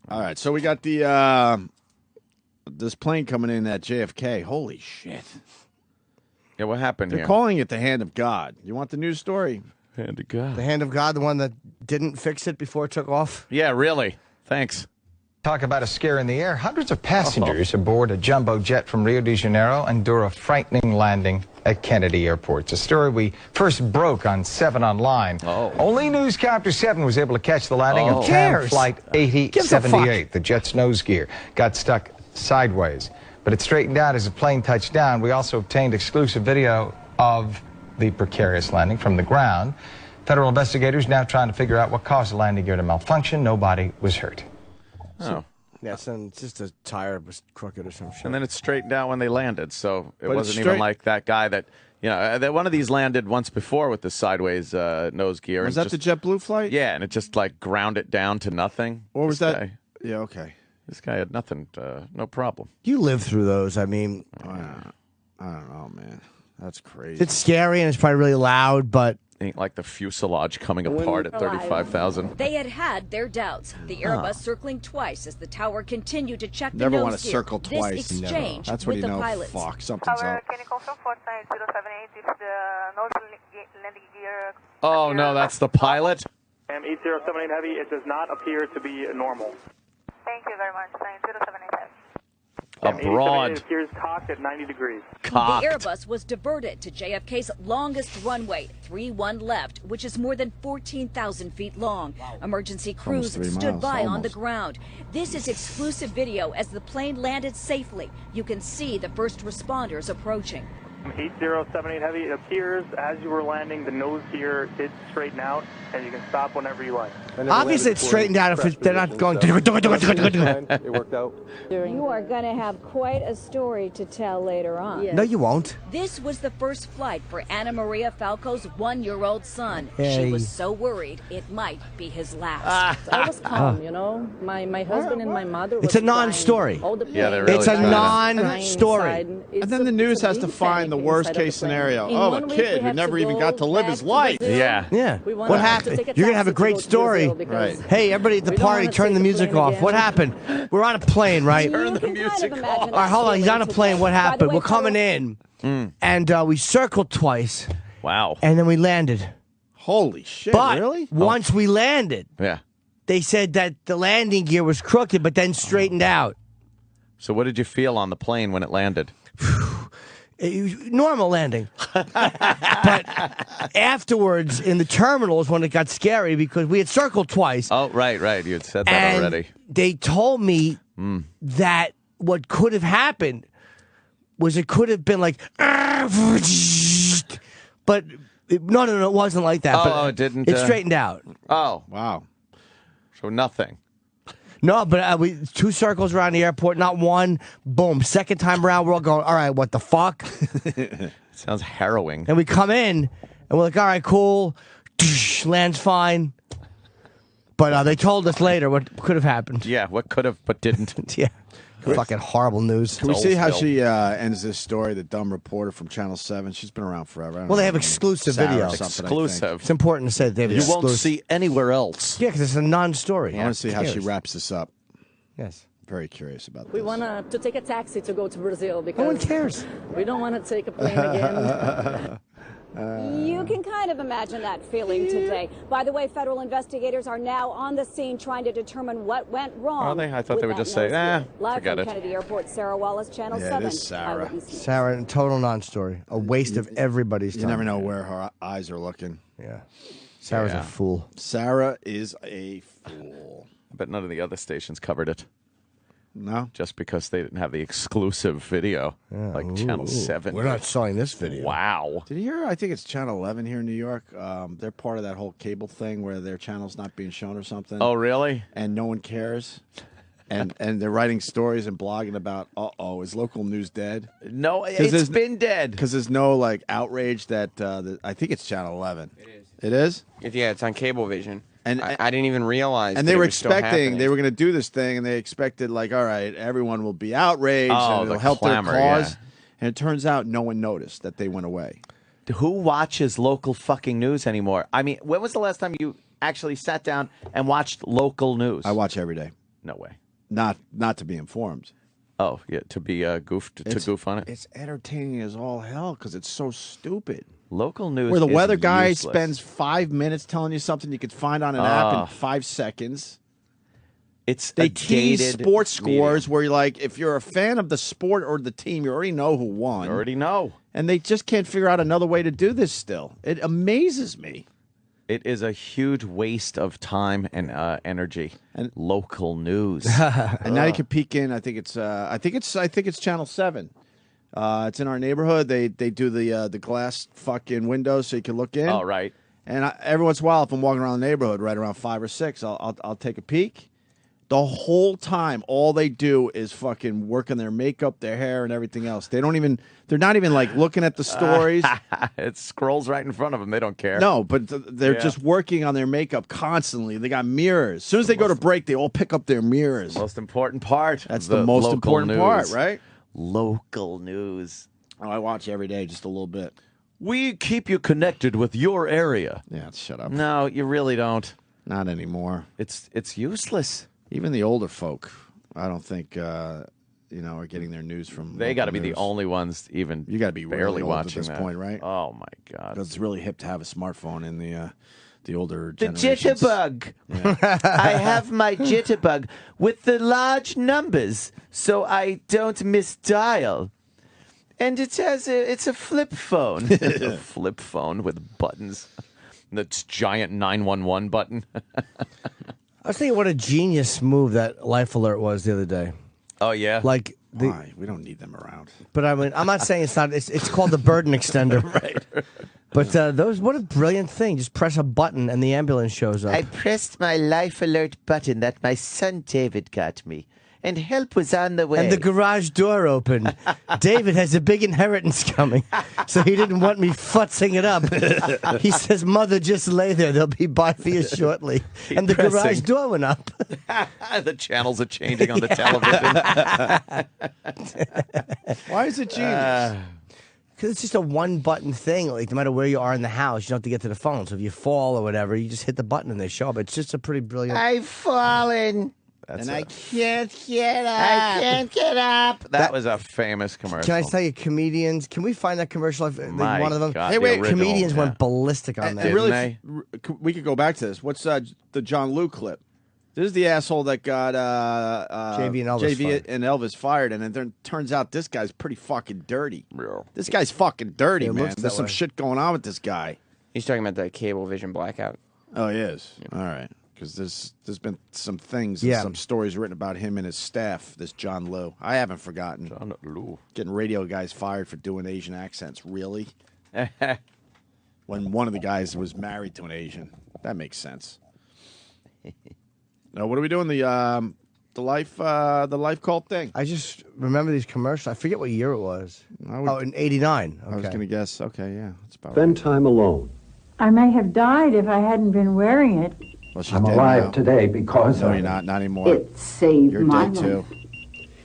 All right, so we got the this plane coming in at JFK. Holy shit. Yeah, what happened They're here? calling it the hand of God. You want the news story? Hand of God. The hand of God, the one that didn't fix it before it took off? Yeah, really. Thanks. Talk about a scare in the air. Hundreds of passengers aboard a jumbo jet from Rio de Janeiro endure a frightening landing at Kennedy Airport. It's a story we first broke on 7 Online. Only Newscapter 7 was able to catch the landing of CAM Flight 8078. The jet's nose gear got stuck sideways, but it straightened out as the plane touched down. We also obtained exclusive video of the precarious landing from the ground. Federal investigators now trying to figure out what caused the landing gear to malfunction. Nobody was hurt. Oh. Yeah, so just a tire was crooked or some shit. And then it straightened out when they landed, so it But wasn't even like that guy that, that one of these landed once before with the sideways nose gear. Was that the JetBlue flight? Yeah, and it just like ground it down to nothing. Or was This that? guy- Yeah, okay. This guy had nothing, no problem. You live through those. I mean, I don't know, man. That's crazy. it's scary and it's probably really loud, but Ain't like the fuselage coming apart at 35,000. They had their doubts. The Airbus circling twice as the tower continued to check the Never nose want to gear. circle twice. This exchange That's when with you the know, pilots. fuck, something's up. Can you confirm 49078 if the nose landing gear... Oh, no, that's the pilot? 8078 Heavy, it does not appear to be normal. Thank you very much. 9078 Heavy. Abroad. It appears cocked at 90 degrees. Cocked. The Airbus was diverted to JFK's longest runway, 31 left, which is more than 14,000 feet long. Emergency crews Almost 3 stood miles, by on almost. the ground. This is exclusive video as the plane landed safely. You can see the first responders approaching. 8078 Heavy, it appears as you were landing, the nose gear did straighten out, and you can stop whenever you like. obviously it's straightened out if they're not going to. It worked out. You are going to have quite a story to tell later on. No, you won't. This was the first flight for Anna Maria Falco's 1-year-old son. Hey. She was so worried it might be his last. I was calm, you know. My husband and my mother. It's a non-story. Yeah, they're really It's a trying to- non-story. And then the news has to find the worst case scenario. Oh, a kid who never even got to live his life. Yeah. Yeah. What happened? You're going to have a great story. Right. Hey, everybody at the party, turn the music off. What happened? We're on a plane, right? Turn the music off. All right, hold on. He's on a plane. What happened? We're coming in, and we circled twice, Wow. and then we landed. Holy shit, But really? once we landed, Yeah. they said that the landing gear was crooked, but then straightened out. So what did you feel on the plane when it landed? Normal landing. But afterwards, in the terminals, when it got scary, because we had circled twice. Oh, right. You had said that And already. they told me that what could have happened was it could have been like, but no, it wasn't like that. Oh, but it didn't, It straightened out. Oh, Wow. so nothing. No, but we 2 circles around the airport, not one. Boom. Second time around, we're all going, all right, what the fuck? Sounds harrowing. And we come in, and we're like, all right, cool. Lands fine. But they told us later what could have happened. Yeah, what could have but didn't. Yeah. Fucking horrible news. Can we old see how still. she ends this story? The dumb reporter from Channel 7. She's been around forever. I don't Well, they know have her name. exclusive Sarah video. or something, I think. Exclusive. It's important to say that they have You exclusive. won't see anywhere else. Yeah, because it's a non-story. I want to see how she Cares? wraps this up. Yes. Very curious about this. We want to take a taxi to go to Brazil because No one cares. we don't want to take a plane again. You can kind of imagine that feeling today. By the way, federal investigators are now on the scene trying to determine what went wrong. Are they? I thought with they would that just say, nose gear. Live forget from it. Kennedy Airport, Sarah Wallace, Channel Yeah, it 7. is Sarah. Eyewitness News. Sarah, total non-story. A waste of everybody's time. You never know where her eyes are looking. Yeah. Sarah's Yeah. a fool. Sarah is a fool. I bet none of the other stations covered it. No? Just because they didn't have the exclusive video, like Channel 7. We're not showing this video. Wow. Did you hear? I think it's Channel 11 here in New York. They're part of that whole cable thing where their channel's not being shown or something. Oh, really? And no one cares. And they're writing stories and blogging about, is local news dead? No, there's- it's been dead. Because there's no, like, outrage that, I think it's Channel 11. It is. It is? Yeah, it's on Cablevision. And I didn't even realize. And that they it were was still expecting, happening. they were going to do this thing, and they expected, like, all right, everyone will be outraged, Oh, and it'll the help clamor, their cause. yeah. And it turns out no one noticed that they went away. Who watches local fucking news anymore? I mean, when was the last time you actually sat down and watched local news? I watch every day. No way. Not to be informed. Oh, yeah, to be goofed, to goof on it. It's entertaining as all hell because it's so stupid. Local news Where the is weather guy useless. spends 5 minutes telling you something you could find on an app in 5 seconds. They tease sports scores where you're like, if you're a fan of the sport or the team, you already know who won. You already know. And they just can't figure out another way to do this still. It amazes me. It is a huge waste of time and energy. And local news. And now you can peek in. I think it's Channel 7. It's in our neighborhood. They do the glass fucking windows so you can look in. Oh, right. And every once in a while, if I'm walking around the neighborhood, right around 5 or 6, I'll take a peek. The whole time, all they do is fucking work on their makeup, their hair, and everything else. They're not even like looking at the stories. It scrolls right in front of them. They don't care. No, but they're just working on their makeup constantly. They got mirrors. As soon as they go to break, they all pick up their mirrors. Most important part. That's the most important part, right? Local news. Oh, I watch every day, just a little bit. We keep you connected with your area. Yeah, shut up. No, you really don't. Not anymore. It's useless. Even the older folk, I don't think, are getting their news from. They got to be news. the only ones even. You got to be barely really old watching at this that. point, right? Oh my god! Because it's really hip to have a smartphone in the older The generations. jitterbug. Yeah. I have my jitterbug with the large numbers, so I don't misdial. And it's a flip phone. A flip phone with buttons. That's giant 911 button. I was thinking what a genius move that Life Alert was the other day. Oh yeah, like Why? We don't need them around. But I mean, I'm not saying it's not. It's called the burden extender, right? But what a brilliant thing! Just press a button and the ambulance shows up. I pressed my Life Alert button that my son David got me, and help was on the way. And the garage door opened. David has a big inheritance coming, so he didn't want me futzing it up. He says, "Mother, just lay there. They'll be by for you shortly." And the garage door went up. The channels are changing on the television. Why is it genius? Because it's just a one-button thing. Like, no matter where you are in the house, you don't have to get to the phone. So if you fall or whatever, you just hit the button and they show up. It's just a pretty brilliant... I've fallen. I can't get up. I can't get up. That was a famous commercial. Can I tell you, comedians... Can we find that commercial? My One of them. God, Hey, wait, the original, Comedians yeah. went ballistic on that. We could go back to this. What's the John Liu clip? This is the asshole that got JV and Elvis fired. and Elvis fired, and it turns out this guy's pretty fucking dirty. Real. This guy's fucking dirty, It man. looks that There's some way. shit going on with this guy. He's talking about the Cablevision blackout. Oh, he is? All right. Because there's been some things, Yeah. and some stories written about him and his staff, this John Liu. I haven't forgotten. John Liu. Getting radio guys fired for doing Asian accents. Really? When one of the guys was married to an Asian. That makes sense. Now, what are we doing? The life cult thing. I just remember these commercials. I forget what year it was. In '89. I was going to guess. Okay, yeah, that's about Spend time alone. I may have died if I hadn't been wearing it. Well, she's I'm dead alive now. today because No, of you're not. Not anymore. It saved You're my dead life. too.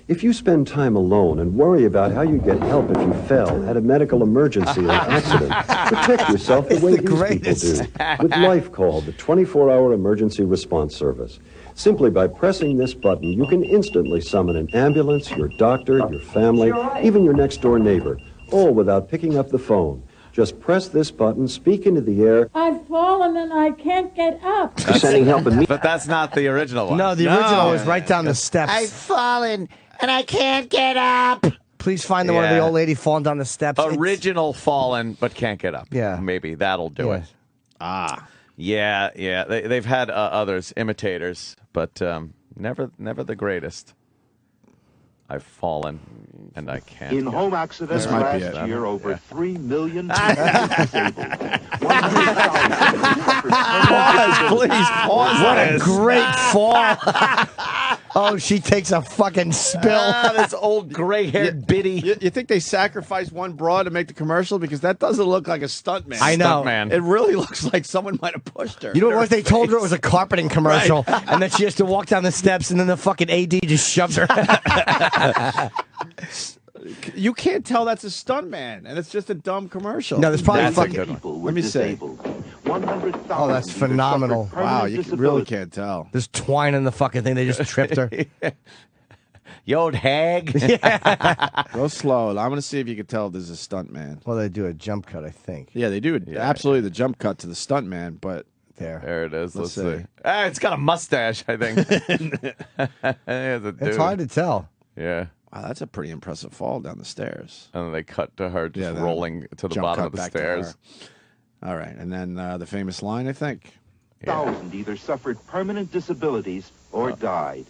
If you spend time alone and worry about how you get help if you fell, had a medical emergency or accident, protect yourself the way these people do. With Life Call, the 24-hour emergency response service. Simply by pressing this button, you can instantly summon an ambulance, your doctor, your family, even your next-door neighbor, all without picking up the phone. Just press this button, speak into the air. I've fallen and I can't get up. Sending help immediately. But that's not the original one. No, the original was right down the steps. I've fallen and I can't get up. Please find the one of the Yeah. old lady falling down the steps. Original fallen, but can't get up. Yeah. Maybe that'll do Yeah. it. Yeah. They've had others, imitators, but never the greatest. I've fallen, and I can't. In home accidents This might be last it. year, over 3 million people disabled. 100,000 Please pause. What a great fall. Oh, she takes a fucking spill. This old gray-haired biddy. You think they sacrificed one broad to make the commercial? Because that doesn't look like a stuntman. I know. Stuntman. It really looks like someone might have pushed her. You know what? They told her it was a carpeting commercial, and then she has to walk down the steps, and then the fucking AD just shoves her. You can't tell that's a stuntman, and it's just a dumb commercial. No, there's probably That's a fucking. good one. people were Let me see. disabled. 100,000 Oh, that's either phenomenal. suffered Wow, permanent you disability- really can't tell. There's twine in the fucking thing. They just tripped her. You old hag. Real slow. I'm going to see if you can tell if this is a stunt man. Well, they do a jump cut, I think. Yeah, they do. Absolutely the jump cut to the stunt man, but There it is. Let's Let's see. Ah, it's got a mustache, I think. It's hard to tell. Yeah. wow, that's a pretty impressive fall down the stairs. And then they cut to her just then rolling to the jump bottom cut of the back to stairs. her. All right, and then the famous line, I think. Thousand either suffered permanent disabilities or died.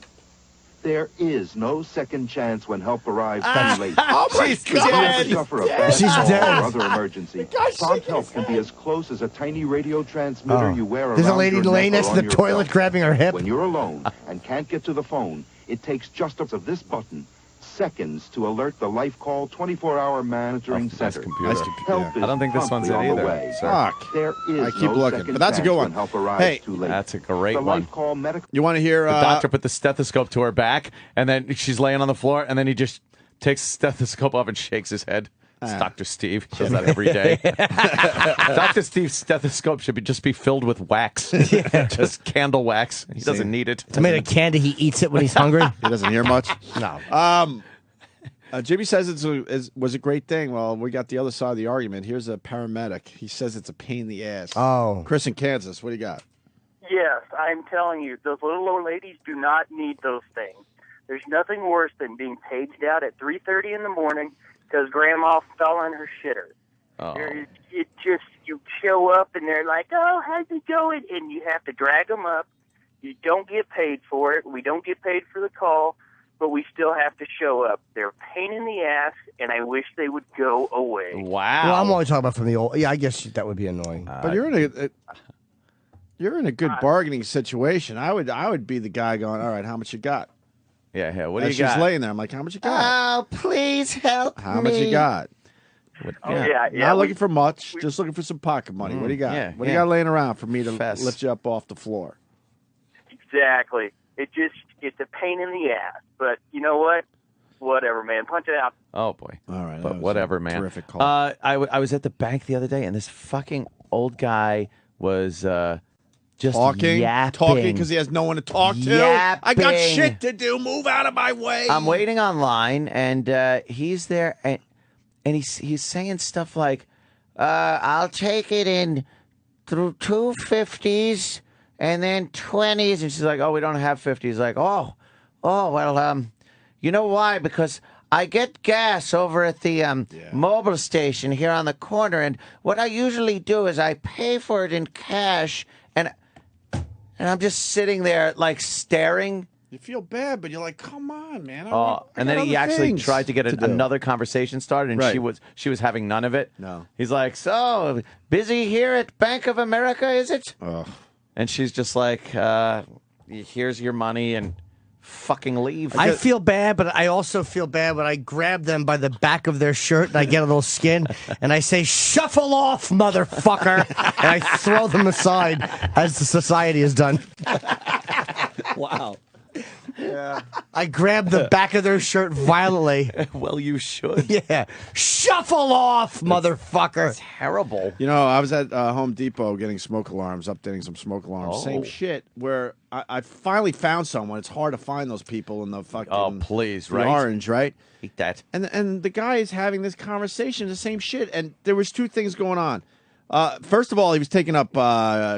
There is no second chance when help arrives too late. Oh my If you God! suffer a bad She's fall dead. or other emergency, prompt help can be as close as a tiny radio transmitter you wear around There's a lady your laying neck next or to on the your toilet belt. grabbing her hip. When you're alone and can't get to the phone, it takes just of this button, seconds, to alert the Life Call 24-hour monitoring center. computer. Help is I don't think this one's it promptly on the either, way. sir. Fuck. There is I keep no looking, second but that's a good chance one. when help arrives Hey, too late. That's a great the one. Life Call medical You want to hear? The doctor put the stethoscope to her back, and then she's laying on the floor, and then he just takes the stethoscope off and shakes his head. It's Dr. Steve. He does that every day. Dr. Steve's stethoscope should just be filled with wax. Just candle wax. He doesn't need it. It's made of candy. He eats it when he's hungry. He doesn't hear much. No. Jimmy says it was a great thing. Well, we got the other side of the argument. Here's a paramedic. He says it's a pain in the ass. Oh. Chris in Kansas, what do you got? Yes, I'm telling you, those little old ladies do not need those things. There's nothing worse than being paged out at 3:30 in the morning because Grandma fell on her shitter. Oh. It just, you show up and they're like, oh, how's it going? And you have to drag them up. You don't get paid for it. We don't get paid for the call, but we still have to show up. They're a pain in the ass, and I wish they would go away. Wow. Well, I'm only talking about from the old. Yeah, I guess that would be annoying. But you're in a good bargaining situation. I would be the guy going, all right, how much you got? Yeah. What do And you got? she's laying there. I'm like, how much you got? Oh, please help How much you got? Not looking for much, just looking for some pocket money. What do you got? yeah, What do you yeah. got laying around for me to Fess. lift you up off the floor? Exactly. It's a pain in the ass. But you know what? Whatever, man. Punch it out. Oh, boy. All right. But whatever, man. Terrific call. I was at the bank the other day, and this fucking old guy was just Talking yapping. because he has no one to talk to. Yapping. I got shit to do. Move out of my way. I'm waiting online, and he's there, and he's saying stuff like, "I'll take it in through 2 50s and then 20s," and she's like, "Oh, we don't have 50s." Like, oh, well, you know why? Because I get gas over at the mobile station here on the corner, and what I usually do is I pay for it in cash, and I'm just sitting there like staring. You feel bad, but you're like, come on, man. And then he actually tried to get another conversation started, and Right. she was having none of it. No. He's like, "So busy here at Bank of America, is it?" Ugh. And she's just like, "Here's your money," and fucking leave. I feel bad, but I also feel bad when I grab them by the back of their shirt and I get a little skin and I say, "Shuffle off, motherfucker!" and I throw them aside as the society has done. Wow. Yeah. I grab the back of their shirt violently. Well, you should. Yeah. Shuffle off, motherfucker. Terrible. You know, I was at Home Depot getting smoke alarms, updating some smoke alarms. Oh. Same shit. Where I finally found someone. It's hard to find those people in the fucking Oh, please, the right? orange, right? Eat that. And the guy is having this conversation, the same shit. And there was two things going on. First of all, he was taking up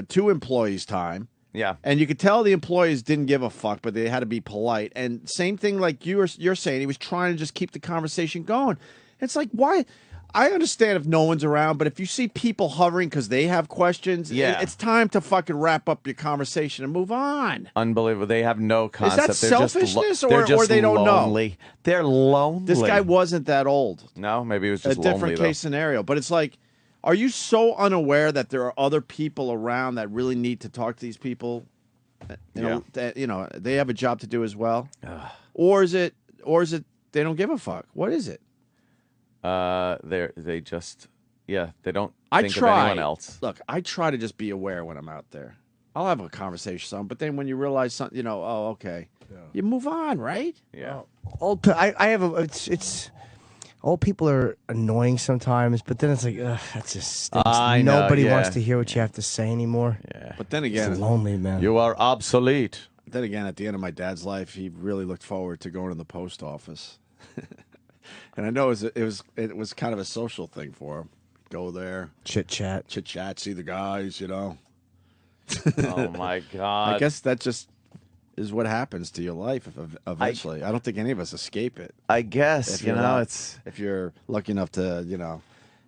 2 employees' time. Yeah. And you could tell the employees didn't give a fuck, but they had to be polite. And same thing like you're saying, he was trying to just keep the conversation going. It's like, why? I understand if no one's around, but if you see people hovering because they have questions, Yeah. it's time to fucking wrap up your conversation and move on. Unbelievable. They have no concept. Is that They're just selfishness they're or just they don't lonely. know? They're lonely. This guy wasn't that old. No, maybe he was A just lonely, different though. case scenario. But it's like, are you so unaware that there are other people around that really need to talk to these people? You know, they have a job to do as well. Or is it they don't give a fuck? What is it? They just they don't I think try. of anyone else. Look, I try to just be aware when I'm out there. I'll have a conversation with someone, but then when you realize something, you move on, right? Yeah. I have it's Old people are annoying sometimes, but then it's like, ugh, that just stinks. I know, Nobody yeah. wants to hear what you have to say anymore. Yeah. But then again, It's lonely, man. You are obsolete. Then again, at the end of my dad's life, he really looked forward to going to the post office. And I know it was kind of a social thing for him. Go there, chit chat, see the guys, you know. Oh my God! I guess that just is what happens to your life eventually. I don't think any of us escape it. I guess if you're lucky enough to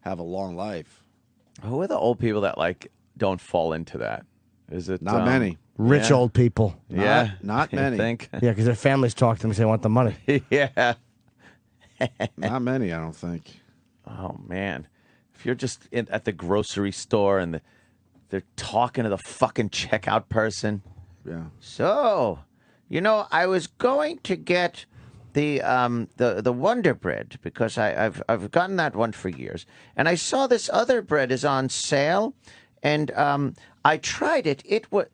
have a long life. Who are the old people that like don't fall into that? Is it Not many? Rich old people. Yeah, not You many. think? Yeah, because their families talk to them because they want the money. Yeah. Not many, I don't think. Oh man, if you're just at the grocery store and they're talking to the fucking checkout person. Yeah. So, I was going to get the Wonder Bread because I've gotten that one for years, and I saw this other bread is on sale, and I tried it. It was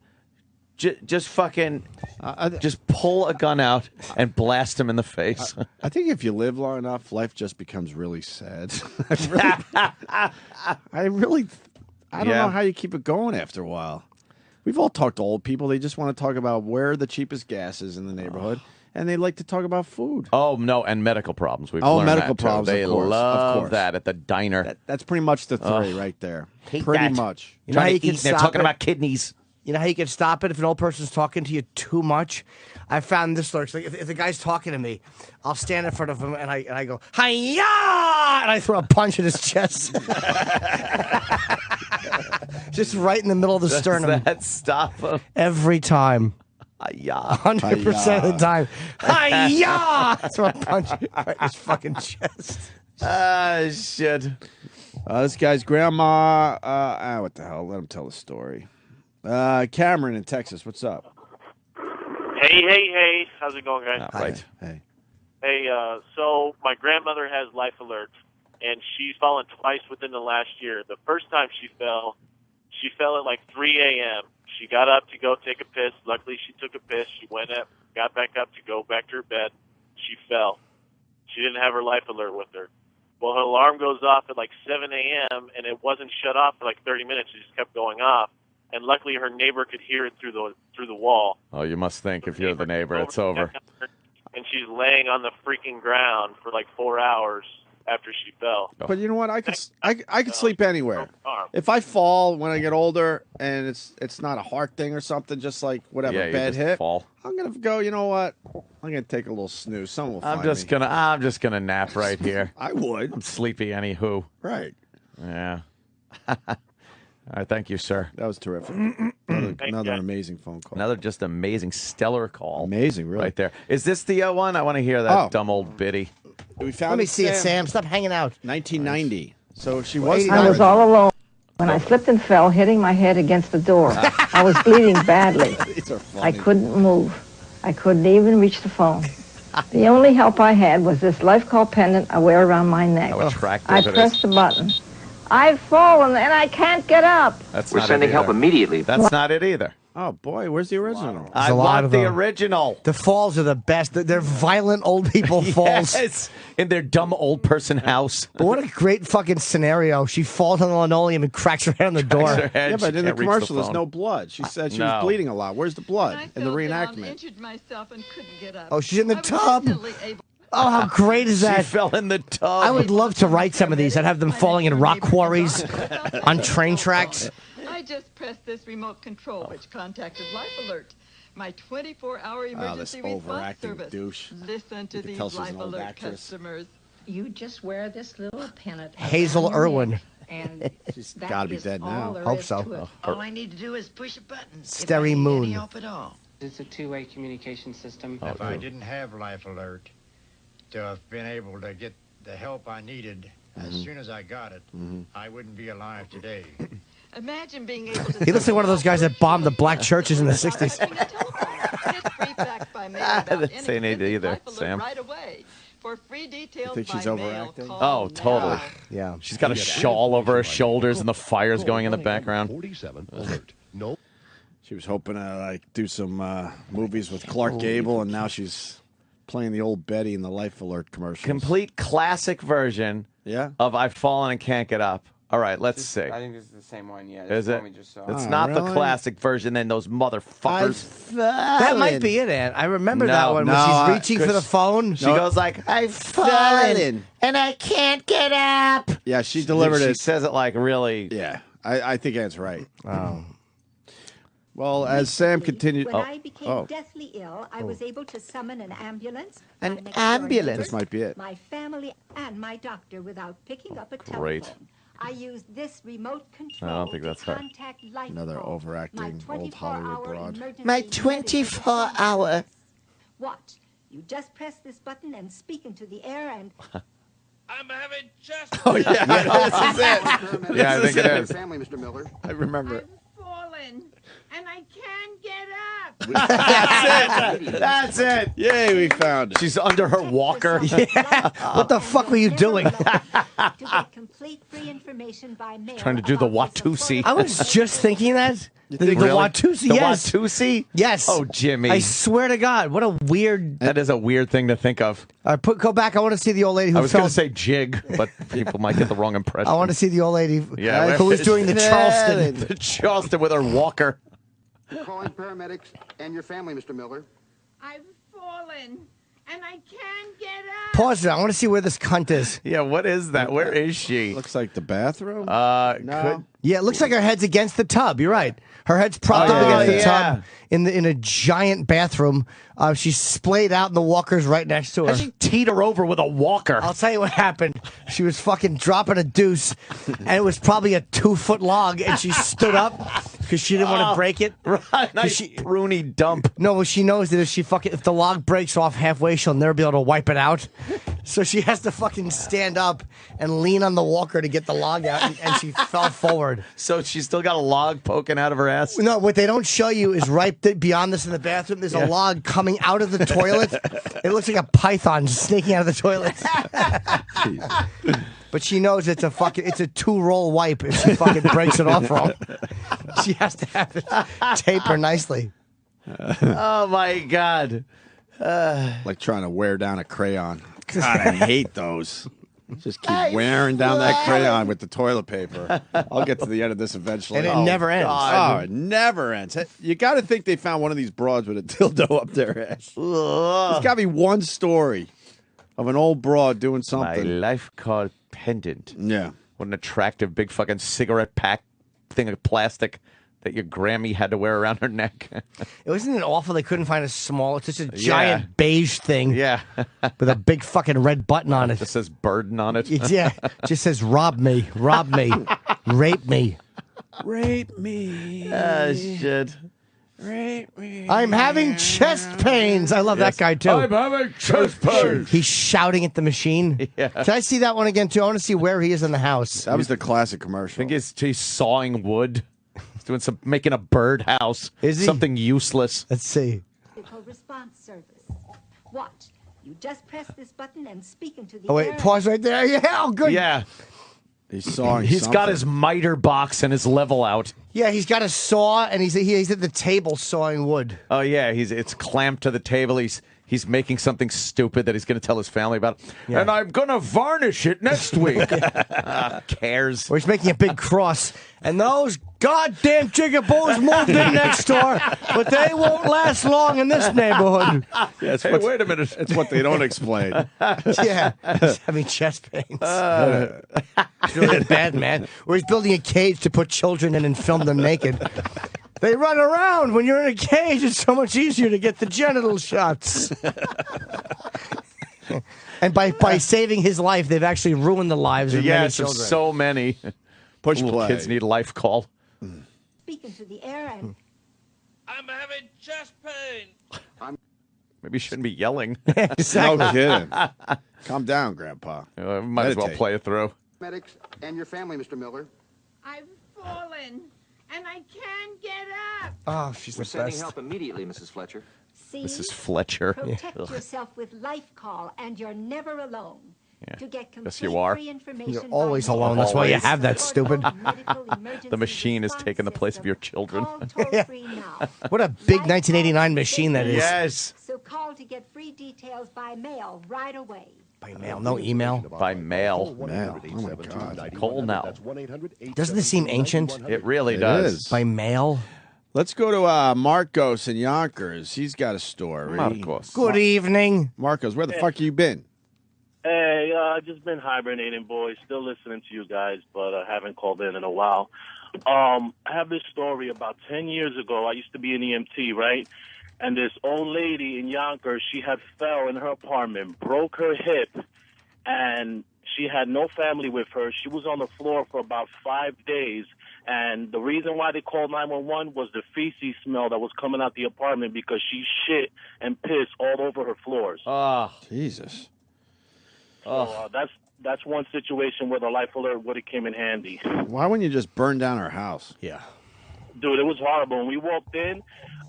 Just fucking, just pull a gun out and blast him in the face. I think if you live long enough, life just becomes really sad. I don't know how you keep it going after a while. We've all talked to old people. They just want to talk about where the cheapest gas is in the neighborhood, and they like to talk about food. Oh, no, and medical problems. We've learned medical that, too. problems, They of course, love that at the diner. That's pretty much the three right there. Hate Pretty that. much. You know how you can They're stop talking it? about kidneys. You know how you can stop it if an old person's talking to you too much? I found this lurks. Like if the guy's talking to me, I'll stand in front of him and I go, hi-ya! And I throw a punch in his chest. Just right in the middle of the sternum. Does that stop him? Every time. Hi-ya. 100% of the time. Hi-ya! I throw a punch right in his fucking chest. Ah, shit. This guy's grandma. What the hell? Let him tell the story. Cameron in Texas, what's up? Hey. How's it going, guys? Right. Hey. Hey, so my grandmother has life alert, and she's fallen twice within the last year. The first time she fell at like 3 a.m. She got up to go take a piss. Luckily, she took a piss. She went up, got back up to go back to her bed. She fell. She didn't have her life alert with her. Well, her alarm goes off at like 7 a.m., and it wasn't shut off for like 30 minutes. It just kept going off. And luckily, her neighbor could hear it through the wall. Oh, you must think if you're the neighbor, it's over. And she's laying on the freaking ground for like 4 hours after she fell. But you know what? I could sleep anywhere. If I fall when I get older and it's not a heart thing or something, just like whatever, Yeah, you bad just hit, fall. I'm gonna go. You know what? I'm gonna take a little snooze. Someone will find me. I'm just gonna nap right here. I would. I'm sleepy anywho. Right. Yeah. All right, thank you, sir. That was terrific. Another amazing phone call. Another just amazing, stellar call. Amazing, really. Right there. Is this the one? I want to hear that dumb old biddy. We found Let me see it, Sam. Stop hanging out. 1990. So she was. I was all alone when I slipped and fell, hitting my head against the door. I was bleeding badly. These are funny. I couldn't move. I couldn't even reach the phone. The only help I had was this life call pendant I wear around my neck. How attractive I it is. pressed the button. I've fallen and I can't get up. That's We're not sending it help either. immediately. That's not it either. Oh boy, where's the original? I a lot want of the them. original. The falls are the best. They're violent old people falls. Yes, in their dumb old person house. But what a great fucking scenario. She falls on the linoleum and cracks her head on the door. her head. Yeah, She but in the can't reach the commercial, there's phone. no blood. She said she No. was bleeding a lot. Where's the blood in the I reenactment? injured myself and couldn't get up. Oh, she's in the I was tub. instantly able- Oh, how great is She that? fell in the tub. I would love to write some of these. I'd have them falling in rock quarries on train tracks. I just pressed this remote control, which contacted Life Alert, my 24-hour emergency response overacting service. douche. Listen to You can these tell she's Life an old Alert actress. customers. You just wear this little pennant. Hazel around your Irwin. neck, And She's that gotta be is dead all now. there Hope is so. to it. All I need to do is push a button. Starry if I need Moon. Any help at all. It's a two-way communication system. If I didn't have Life Alert, to have been able to get the help I needed as soon as I got it, I wouldn't be alive today. Imagine being able to... He looks like one of those guys that bombed the black churches in the 60s. This ain't it either, Sam. Right away. For free details You think she's by mail, overacting? call Oh, now. totally. Yeah. She's got a shawl over her shoulders and the fire's going in the background. 47 alert. No. She was hoping to like do some movies with Clark Gable, and now she's playing the old Betty in the Life Alert commercials. Complete classic version of I've Fallen and Can't Get Up. All right, let's see. I think this is the same one. Yeah. Is it? We just saw. It's not the classic version. Then those motherfuckers. That might be it, Ann. I remember that one when she's reaching for the phone. She goes like, I've fallen and I can't get up. Yeah, she delivered She it. says it like really. Yeah, I think Ann's right. Oh. Well, as Sam continued. When I became deathly ill, I was able to summon an ambulance. An my next door ambulance? neighbors, This might be it. My family and my doctor without picking up a Great. telephone. I used this remote control I don't think to that's her. contact life Another call. overacting My old 24 Hollywood hour broad. emergency My medical 24-hour. Watch. You just press this button and speak into the air and... I'm having just. Oh yeah, this is it. Yeah, I think it is. Family, Mr. Miller. I remember it. Fallen, and I can't get up. That's it. That's it. Yay, we found it. She's under her walker. Yeah. What the fuck were you doing? to get complete free information by mail. Trying to do the Watusi. I was just thinking that. The Really? Watusi, The yes. Watusi? Yes. Oh, Jimmy. I swear to God, what a weird. That is a weird thing to think of. Go back. I want to see the old lady who I was going fell. to say jig, but people might get the wrong impression. I want to see the old lady Yeah, who was doing the Charleston. The Charleston with her walker. Calling paramedics and your family, Mr. Miller. I've fallen, and I can't get up. Pause it. I want to see where this cunt is. Yeah, what is that? Where is she? Looks like the bathroom. No. Yeah, it looks like her head's against the tub. You're right. Her head's propped up against the tub in a giant bathroom. She's splayed out, and the walker's right next to her. How'd she teeter over with a walker? I'll tell you what happened. She was fucking dropping a deuce, and it was probably a 2-foot log, and she stood up because she didn't want to break it. Right, nice pruny dump. No, well, she knows that if the log breaks off halfway, she'll never be able to wipe it out. So she has to fucking stand up and lean on the walker to get the log out, and she fell forward. So she's still got a log poking out of her ass? No, what they don't show you is right beyond this in the bathroom. There's a log coming out of the toilet. It looks like a python snaking out of the toilet. But she knows it's a 2-roll wipe if she fucking breaks it off wrong. She has to have it taper nicely. Oh, my God. Like trying to wear down a crayon. God, I hate those. Just keep wearing down that crayon with the toilet paper. I'll get to the end of this eventually. And it never ends. Oh, it never ends. You got to think they found one of these broads with a dildo up their ass. There's got to be one story of an old broad doing something. My life called pendant. Yeah. What an attractive big fucking cigarette pack thing of plastic that your Grammy had to wear around her neck. Wasn't it awful they couldn't find a small, it's just a giant beige thing. Yeah. With a big fucking red button on it. Just says burden on it. Yeah. Just says rob me, rape me. Rape me. Shit. Rape me. I'm having chest pains. I love that guy too. I'm having chest pains. He's shouting at the machine. Yeah. Can I see that one again too? I want to see where he is in the house. That was the classic commercial. I think he's sawing wood. He's doing making a birdhouse. Is he? Something useless. Let's see. Response service. Watch. You just press this button and speak into the Oh air. wait, pause right there. Yeah, oh good. Yeah. He's sawing He's something. got his miter box and his level out. Yeah, he's got a saw and he's at the table sawing wood. Oh yeah, it's clamped to the table. He's making something stupid that he's going to tell his family about. Yeah. And I'm going to varnish it next week. Cares. Or he's making a big cross. And those goddamn jigaboos moved in next door, but they won't last long in this neighborhood. Yeah, Hey, wait a minute. It's what they don't explain. Yeah, he's having chest pains. He's really bad, man. Or he's building a cage to put children in and film them naked. They run around. When you're in a cage, it's so much easier to get the genital shots. And by saving his life, they've actually ruined the lives of many Yes, children. there's so many. Push Little play. kids need a life call. Speak into the air and... I'm having chest pain. Maybe you shouldn't be yelling. Exactly. No kidding. Calm down, Grandpa. Might as well Meditate. play it through. Medics and your family, Mr. Miller. I've fallen, and I can't get up. Oh, she's the best. immediately, Mrs. Fletcher. See? Mrs. Fletcher. Protect Ugh. yourself with Life Call, and you're never alone. Yeah. To get Yes, you are. free information You're by always mail. alone. That's why you Always. have that stupid. The machine is taking the place of your children. Call toll-free now. What a big 1989 machine that is. Yes. So call to get free details by mail right away. By mail, no email. By mail. Mail. Oh my God. Call now. Doesn't this seem ancient? It really It does. is. By mail? Let's go to Marcos in Yonkers. He's got a story. Marcos. Good evening. Marcos, where the fuck you been? Hey, I've just been hibernating, boys. Still listening to you guys, but I haven't called in a while. I have this story about 10 years ago. I used to be an EMT, right? And this old lady in Yonkers, she had fell in her apartment, broke her hip, and she had no family with her. She was on the floor for about 5 days. And the reason why they called 911 was the feces smell that was coming out the apartment because she shit and pissed all over her floors. Oh, Jesus. So that's one situation where the life alert would have came in handy. Why wouldn't you just burn down her house? Yeah. Dude, it was horrible. When we walked in,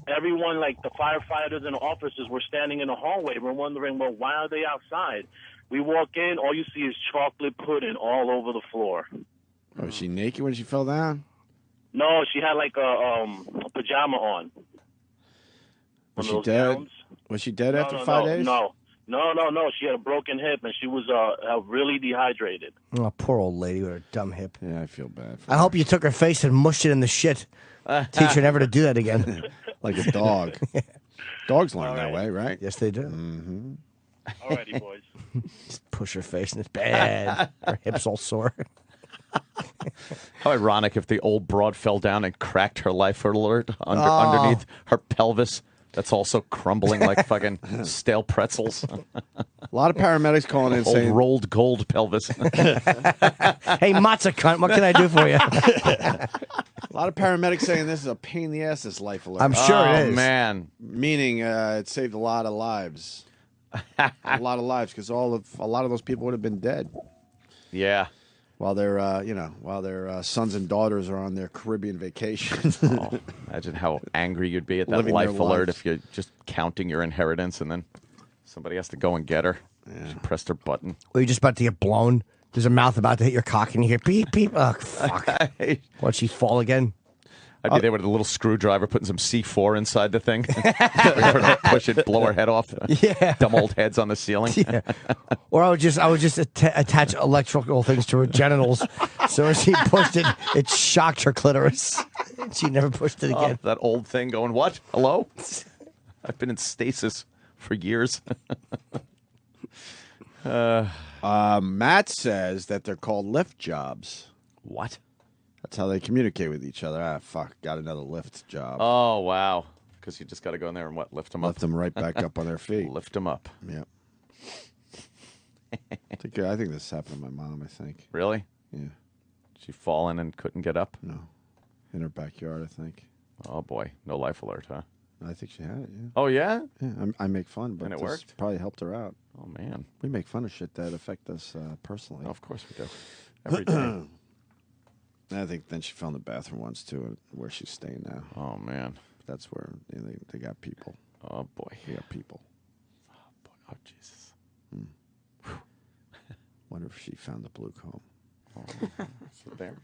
everyone, like the firefighters and the officers, were standing in the hallway. We're wondering, well, why are they outside? We walk in, all you see is chocolate pudding all over the floor. Was she naked when she fell down? No, she had like a pajama on. Was One she of those dead? gowns. Was she dead after no, 5 days? No. She had a broken hip and she was really dehydrated. Oh, poor old lady with her dumb hip. Yeah, I feel bad. I hope you took her face and mushed it in the shit. Teach her never to do that again. Like a dog. Dogs learn that way, right? Yes, they do. Mm-hmm. Alrighty, boys. Just push her face and it's bad. Her hip's all sore. How ironic if the old broad fell down and cracked her life alert Oh. underneath her pelvis. That's also crumbling like fucking stale pretzels. A lot of paramedics calling in Old saying rolled gold pelvis. Hey, matzah cunt, what can I do for you? a lot of paramedics saying this is a pain in the ass. This life alert. I'm sure it is. Man, meaning it saved a lot of lives. A lot of lives because a lot of those people would have been dead. Yeah. While their sons and daughters are on their Caribbean vacation. Oh, imagine how angry you'd be at that Living life their alert lives. if you're just counting your inheritance and then somebody has to go and get her. Yeah. She pressed her button. Or you're just about to get blown. There's a mouth about to hit your cock and you hear beep, beep. Oh, fuck. What'd she fall again? I'd be there with a little screwdriver putting some C4 inside the thing. Push it, blow her head off. Yeah. Dumb old heads on the ceiling. Yeah. Or I would just attach electrical things to her genitals. So as she pushed it, it shocked her clitoris. She never pushed it again. Oh, that old thing going, what? Hello? I've been in stasis for years. Matt says that they're called lift jobs. What? That's how they communicate with each other. Ah, fuck. Got another lift job. Oh, wow. Because you just got to go in there and what? Lift them up? Lift them right back up on their feet. Lift them up. Yep. I think this happened to my mom, I think. Really? Yeah. She fallen and couldn't get up? No. In her backyard, I think. Oh, boy. No life alert, huh? I think she had it, yeah. Oh, yeah? Yeah, I make fun, but And it this worked? probably helped her out. Oh, man. We make fun of shit that affect us personally. Oh, of course we do. Every day. I think then she fell in the bathroom once, too, where she's staying now. Oh, man. That's where they got people. Oh, boy. They got people. Oh, boy. Oh, Jesus. Wonder if she found the blue comb. Oh, is it there?